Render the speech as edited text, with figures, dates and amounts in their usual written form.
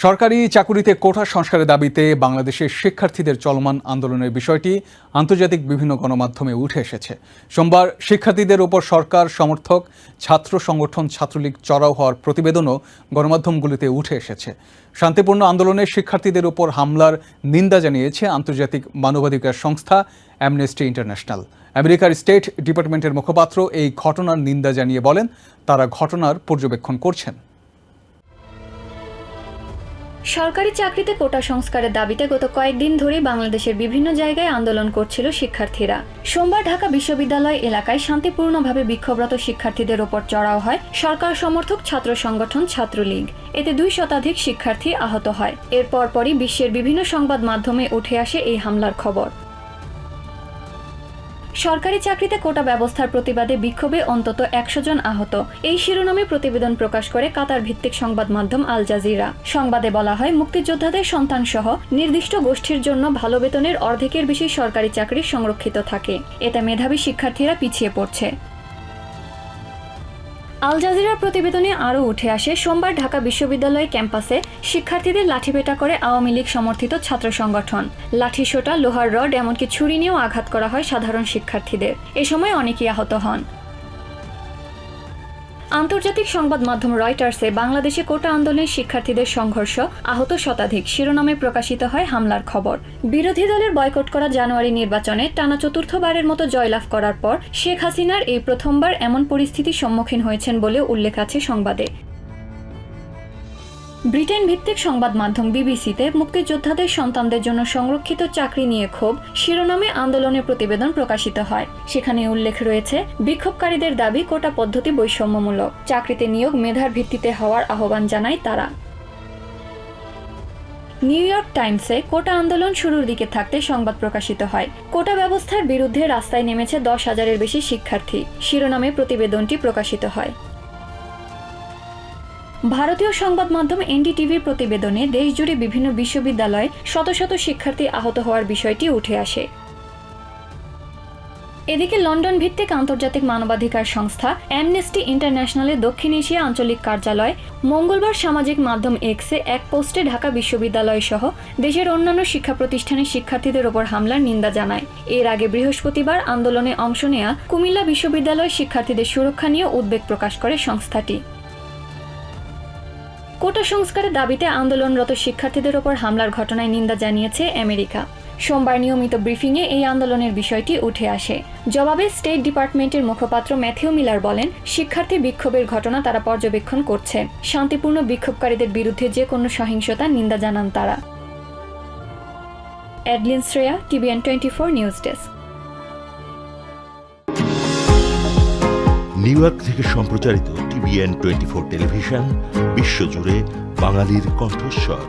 সরকারি চাকুরিতে কোটা সংস্কারের দাবিতে বাংলাদেশের শিক্ষার্থীদের চলমান আন্দোলনের বিষয়টি আন্তর্জাতিক বিভিন্ন গণমাধ্যমে উঠে এসেছে। সোমবার শিক্ষার্থীদের ওপর সরকার সমর্থক ছাত্র সংগঠন ছাত্রলীগ চড়াও হওয়ার প্রতিবেদনও গণমাধ্যমগুলিতে উঠে এসেছে। শান্তিপূর্ণ আন্দোলনে শিক্ষার্থীদের ওপর হামলার নিন্দা জানিয়েছে আন্তর্জাতিক মানবাধিকার সংস্থা অ্যামনেস্টি ইন্টারন্যাশনাল। আমেরিকার স্টেট ডিপার্টমেন্টের মুখপাত্র এই ঘটনার নিন্দা জানিয়ে বলেন, তারা ঘটনার পর্যবেক্ষণ করছেন। সরকারি চাকরিতে কোটা সংস্কারের দাবিতে গত কয়েকদিন ধরেই বাংলাদেশের বিভিন্ন জায়গায় আন্দোলন করছিল শিক্ষার্থীরা। সোমবার ঢাকা বিশ্ববিদ্যালয় এলাকায় শান্তিপূর্ণভাবে বিক্ষোভরত শিক্ষার্থীদের ওপর চড়াও হয় সরকার সমর্থক ছাত্র সংগঠন ছাত্রলীগ। এতে 2 শতাধিক শিক্ষার্থী আহত হয়। এর পরপরই বিশ্বের বিভিন্ন সংবাদ মাধ্যমে উঠে আসে এই হামলার খবর। সরকারি চাকরিতে কোটা ব্যবস্থার প্রতিবাদে বিক্ষোভে অন্তত 100 জন আহত, এই শিরোনামে প্রতিবেদন প্রকাশ করে কাতার ভিত্তিক সংবাদ মাধ্যম আল জাজিরা। সংবাদে বলা হয়, মুক্তিযোদ্ধাদের সন্তান সহ নির্দিষ্ট গোষ্ঠীর জন্য ভালো বেতনের অর্ধেকের বেশি সরকারি চাকরি সংরক্ষিত থাকে। এতে মেধাবী শিক্ষার্থীরা পিছিয়ে পড়ছে। আল জাজিরার প্রতিবেদনে আরও উঠে আসে, সোমবার ঢাকা বিশ্ববিদ্যালয় ক্যাম্পাসে শিক্ষার্থীদের লাঠিপেটা করে আওয়ামী লীগ সমর্থিত ছাত্র সংগঠন। লাঠিসোঁটা, লোহার রড, এমনকি ছুরি নিয়েও আঘাত করা হয় সাধারণ শিক্ষার্থীদের। এ সময় অনেকেই আহত হন। আন্তর্জাতিক সংবাদ মাধ্যম রয়টার্সে বাংলাদেশে কোটা আন্দোলনের শিক্ষার্থীদের সংঘর্ষ, আহত শতাধিক শিরোনামে প্রকাশিত হয় হামলার খবর। বিরোধী দলের বয়কট করা জানুয়ারি নির্বাচনে টানা 4র্থবারের মতো জয়লাভ করার পর শেখ হাসিনার এই প্রথমবার এমন পরিস্থিতির সম্মুখীন হয়েছেন বলেও উল্লেখ আছে সংবাদে। ব্রিটেন ভিত্তিক সংবাদ মাধ্যম বিবিসিতে মুক্তিযোদ্ধাদের সন্তানদের জন্য সংরক্ষিত চাকরি নিয়ে ক্ষোভ শিরোনামে আন্দোলনের প্রতিবেদন প্রকাশিত হয়। সেখানে উল্লেখ রয়েছে, বিক্ষোভকারীদের দাবি কোটা পদ্ধতি বৈষম্যমূলক, চাকরিতে নিয়োগ মেধার ভিত্তিতে হওয়ার আহ্বান জানায় তারা। নিউ ইয়র্ক টাইমসে কোটা আন্দোলন শুরুর দিকে থাকতে সংবাদ প্রকাশিত হয়, কোটা ব্যবস্থার বিরুদ্ধে রাস্তায় নেমেছে 10,000-এর বেশি শিক্ষার্থী, শিরোনামে প্রতিবেদনটি প্রকাশিত হয়। ভারতীয় সংবাদ মাধ্যম এনডিটিভির প্রতিবেদনে দেশজুড়ে বিভিন্ন বিশ্ববিদ্যালয়ে শত শত শিক্ষার্থী আহত হওয়ার বিষয়টি উঠে আসে। এদিকে লন্ডন ভিত্তিক আন্তর্জাতিক মানবাধিকার সংস্থা অ্যামনেস্টি ইন্টারন্যাশনালের দক্ষিণ এশিয়া আঞ্চলিক কার্যালয় মঙ্গলবার সামাজিক মাধ্যম এক্সে এক পোস্টে ঢাকা বিশ্ববিদ্যালয় সহ দেশের অন্যান্য শিক্ষা প্রতিষ্ঠানের শিক্ষার্থীদের ওপর হামলার নিন্দা জানায়। এর আগে বৃহস্পতিবার আন্দোলনে অংশ নেয়া কুমিল্লা বিশ্ববিদ্যালয়ের শিক্ষার্থীদের সুরক্ষা নিয়ে উদ্বেগ প্রকাশ করে সংস্থাটি। কোটা সংস্কারের দাবিতে আন্দোলনরত শিক্ষার্থীদের ওপর হামলার ঘটনায় নিন্দা জানিয়েছে আমেরিকা। সোমবার নিয়মিত ব্রিফিংয়ে এই আন্দোলনের বিষয়টি উঠে আসে। জবাবে স্টেট ডিপার্টমেন্টের মুখপাত্র ম্যাথিউ মিলার বলেন, শিক্ষার্থী বিক্ষোভের ঘটনা তারা পর্যবেক্ষণ করছে। শান্তিপূর্ণ বিক্ষোভকারীদের বিরুদ্ধে যে কোনো সহিংসতার নিন্দা জানান তারা। Edlin Shreya, TVN 24 news desk. New York থেকে সম্প্রচারিত TVN 24 টেলিভিশন বিশ্বজুড়ে বাঙালির কণ্ঠস্বর।